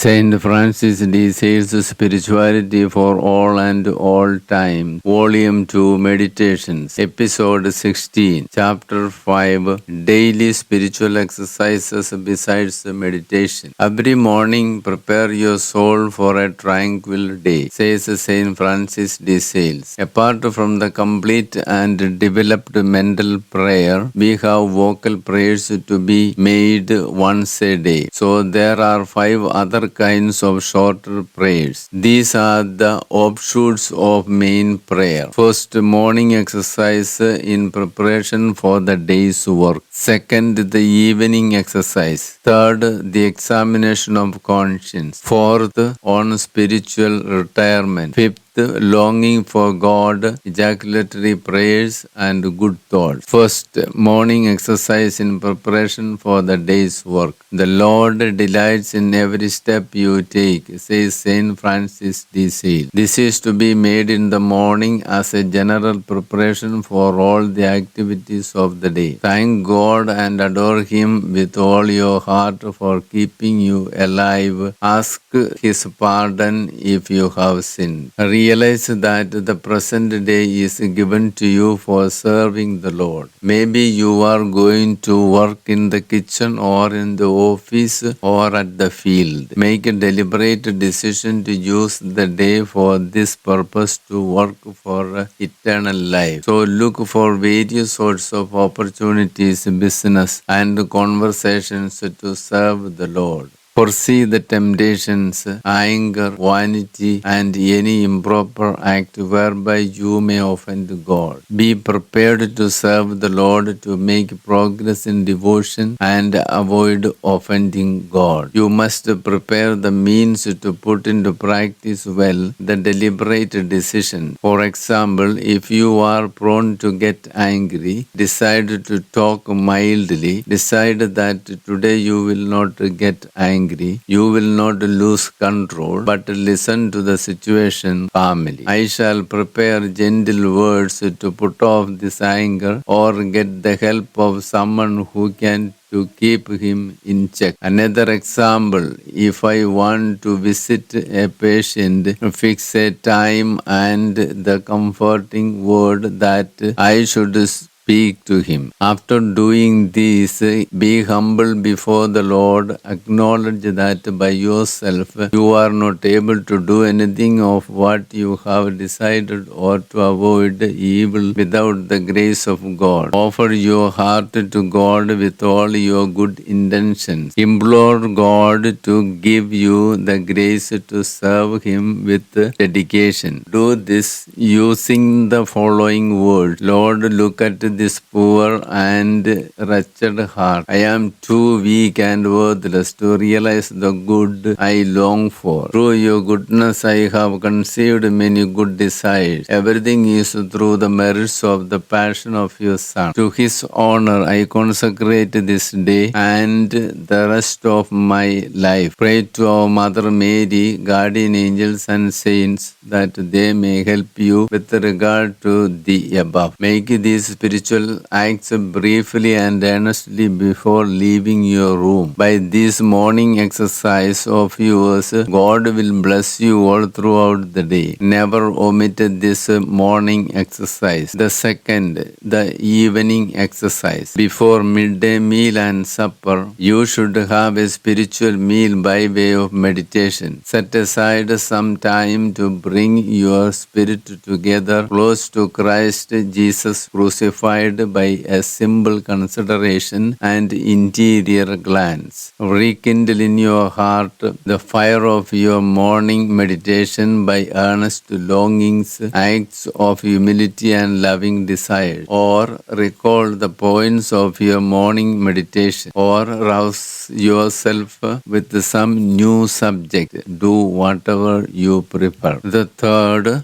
Saint Francis de Sales Spirituality for All and All Time, Volume 2 Meditations, Episode 16, Chapter 5, Daily Spiritual Exercises besides meditation. Every morning prepare your soul for a tranquil day, says Saint Francis de Sales. Apart from the complete and developed mental prayer, we have vocal prayers to be made once a day. So there are 5 other kinds of shorter prayers. These are the offshoots of main prayer. First, morning exercise in preparation for the day's work. Second, the evening exercise. Third, the examination of conscience. Fourth, on spiritual retirement. Fifth, longing for God, ejaculatory prayers and good thoughts. First, morning exercise in preparation for the day's work. The Lord delights in every step you take, says Saint Francis de Sales. This is to be made in the morning as a general preparation for all the activities of the day. Thank God and adore Him with all your heart for keeping you alive. Ask His pardon if you have sinned. Realize that the present day is given to you for serving the Lord. Maybe you are going to work in the kitchen or in the office or at the field. Make a deliberate decision to use the day for this purpose, to work for eternal life. So look for various sorts of opportunities, business and conversations to serve the Lord. Foresee the temptations, anger, vanity, and any improper act whereby you may offend God. Be prepared to serve the Lord, to make progress in devotion and avoid offending God. You must prepare the means to put into practice well the deliberate decision. For example, if you are prone to get angry, decide to talk mildly. Decide that today you will not get angry. You will not lose control, but listen to the situation calmly. I shall prepare gentle words to put off this anger or get the help of someone who can to keep him in check. Another example, if I want to visit a patient, fix a time and the comforting word that I should speak to him. After doing this, be humble before the Lord. Acknowledge that by yourself you are not able to do anything of what you have decided, or to avoid evil without the grace of God. Offer your heart to God with all your good intentions. Implore God to give you the grace to serve Him with dedication. Do this using the following words. Lord, look at this poor and wretched heart. I am too weak and worthless to realize the good I long for. Through your goodness I have conceived many good desires. Everything is through the merits of the passion of your Son. To His honor I consecrate this day and the rest of my life. Pray to our Mother Mary, guardian angels and saints, that they may help you with regard to the above. Make these spiritual acts briefly and earnestly before leaving your room. By this morning exercise of yours, God will bless you all throughout the day. Never omit this morning exercise. The second, the evening exercise. Before midday meal and supper, you should have a spiritual meal by way of meditation. Set aside some time to bring your spirit together close to Christ Jesus crucified by a simple consideration and interior glance. Rekindle in your heart the fire of your morning meditation by earnest longings, acts of humility and loving desire. Or recall the points of your morning meditation, or rouse yourself with some new subject. Do whatever you prefer. The third,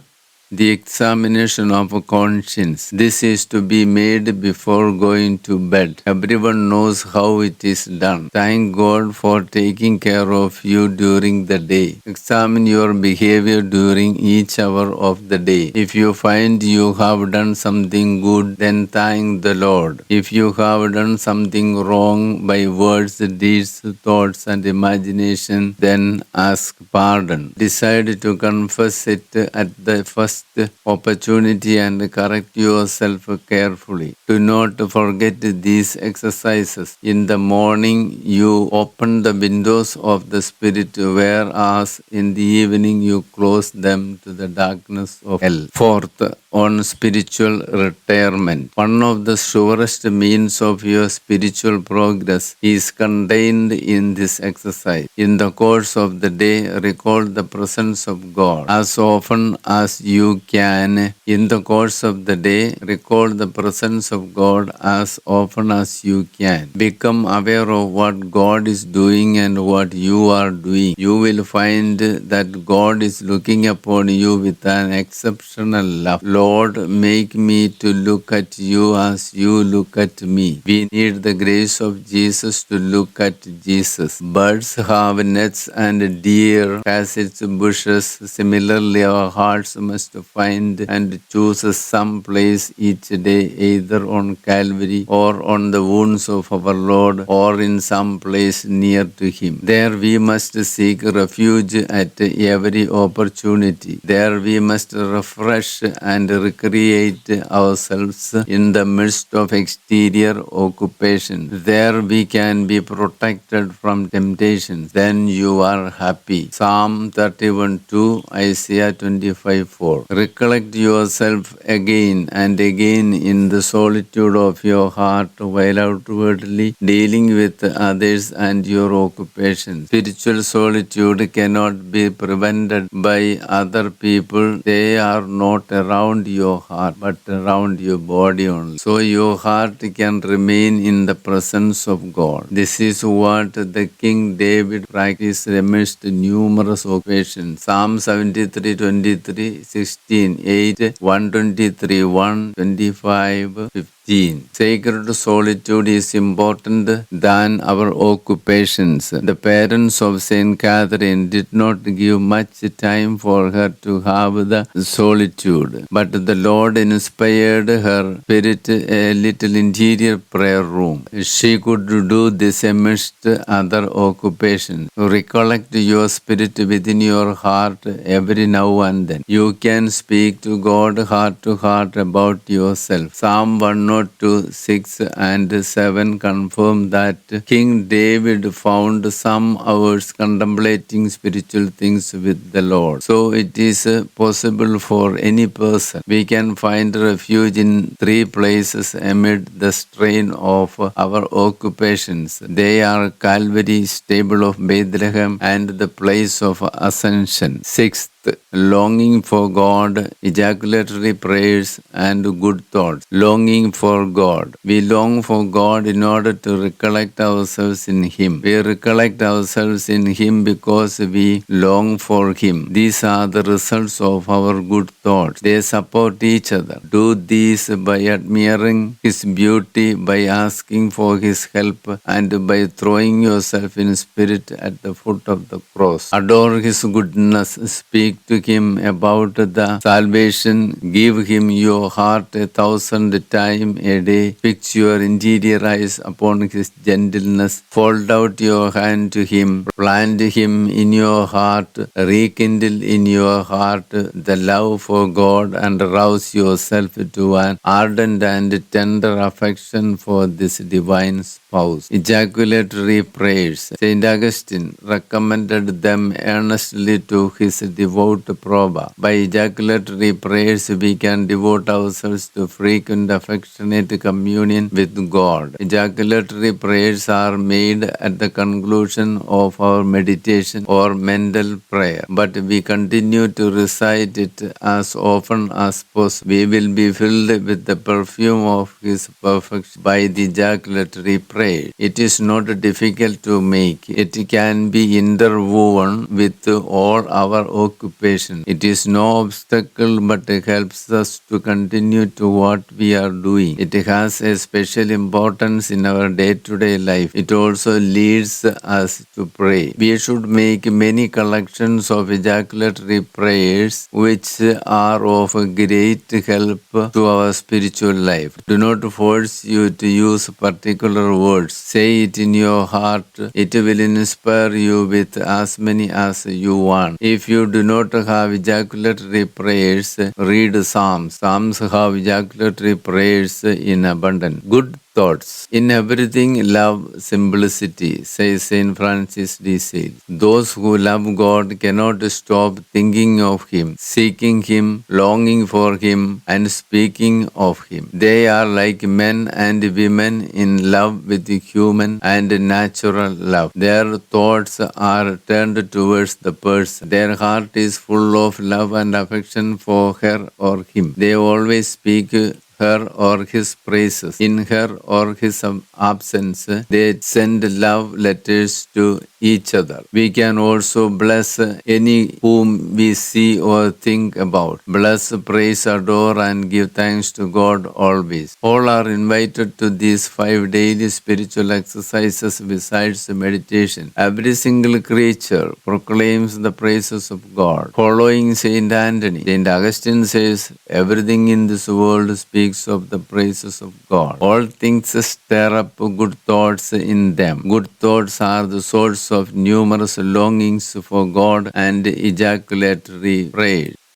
The examination of a conscience. This is to be made before going to bed. Everyone knows how it is done. Thank God for taking care of you during the day. Examine your behavior during each hour of the day. If you find you have done something good, then thank the Lord. If you have done something wrong by words, deeds, thoughts, and imagination, then ask pardon. Decide to confess it at the first opportunity and correct yourself carefully. Do not forget these exercises. In the morning, you open the windows of the Spirit, whereas in the evening, you close them to the darkness of hell. Fourth, on spiritual retirement. One of the surest means of your spiritual progress is contained in this exercise. In the course of the day, recall the presence of God as often as you can. In the course of the day, recall the presence of God as often as you can. Become aware of what God is doing and what you are doing. You will find that God is looking upon you with an exceptional love. Lord, make me to look at you as you look at me. We need the grace of Jesus to look at Jesus. Birds have nets and deer has its bushes. Similarly, our hearts must find and choose some place each day, either on Calvary or on the wounds of our Lord or in some place near to Him. There we must seek refuge at every opportunity. There we must refresh and recreate ourselves in the midst of exterior occupation. There we can be protected from temptations. Then you are happy. Psalm 31:2, Isaiah 25:4. Recollect yourself again and again in the solitude of your heart while outwardly dealing with others and your occupations. Spiritual solitude cannot be prevented by other people. They are not around your heart but around your body only. So your heart can remain in the presence of God. This is what the King David practiced amidst numerous occasions. Psalm 73:23, 16, 8, 123, 1, 25, 15. Sacred solitude is important than our occupations. The parents of Saint Catherine did not give much time for her to have the solitude, but the Lord inspired her spirit a little interior prayer room. She could do this amidst other occupations. Recollect your spirit within your heart every now and then. You can speak to God heart to heart about yourself. Psalm 102, 6 and 7 confirm that King David found some hours contemplating spiritual things with the Lord. So it is possible for any person. We can find refuge in three places amid the strain of our occupations. They are Calvary, stable of Bethlehem, and the place of ascension. Sixth, longing for God, ejaculatory prayers, and good thoughts. Longing for God. We long for God in order to recollect ourselves in Him. We recollect ourselves in Him because we long for Him. These are the results of our good thoughts. They support each other. Do these by admiring His beauty, by asking for His help, and by throwing yourself in spirit at the foot of the cross. Adore His goodness. Speak to Him about the salvation. Give Him your heart 1,000 times a day. Fix your interior eyes upon His gentleness. Fold out your hand to Him. Plant Him in your heart. Rekindle in your heart the love for God and rouse yourself to an ardent and tender affection for this divine spouse. Ejaculatory prayers. Saint Augustine recommended them earnestly to his devout proba. By ejaculatory prayers, we can devote ourselves to frequent affectionate communion with God. Ejaculatory prayers are made at the conclusion of our meditation or mental prayer, but we continue to recite it as often as possible. We will be filled with the perfume of His perfection by the ejaculatory prayer. It is not difficult to make. It can be interwoven with all our occupations occupation. It is no obstacle but helps us to continue to what we are doing. It has a special importance in our day-to-day life. It also leads us to pray. We should make many collections of ejaculatory prayers which are of great help to our spiritual life. Do not force you to use particular words. Say it in your heart. It will inspire you with as many as you want. If you do not have ejaculatory prayers, read Psalms. Psalms have ejaculatory prayers in abundance. Good thoughts. In everything, love simplicity, says Saint Francis de Sales. Those who love God cannot stop thinking of Him, seeking Him, longing for Him, and speaking of Him. They are like men and women in love with human and natural love. Their thoughts are turned towards the person. Their heart is full of love and affection for her or him. They always speak her or his praises. In her or his absence, they send love letters to each other. We can also bless any whom we see or think about. Bless, praise, adore, and give thanks to God always. All are invited to these 5 daily spiritual exercises besides meditation. Every single creature proclaims the praises of God. Following Saint Anthony, Saint Augustine says, everything in this world speaks of the praises of God. All things stir up good thoughts in them. Good thoughts are the source of numerous longings for God and ejaculatory prayers.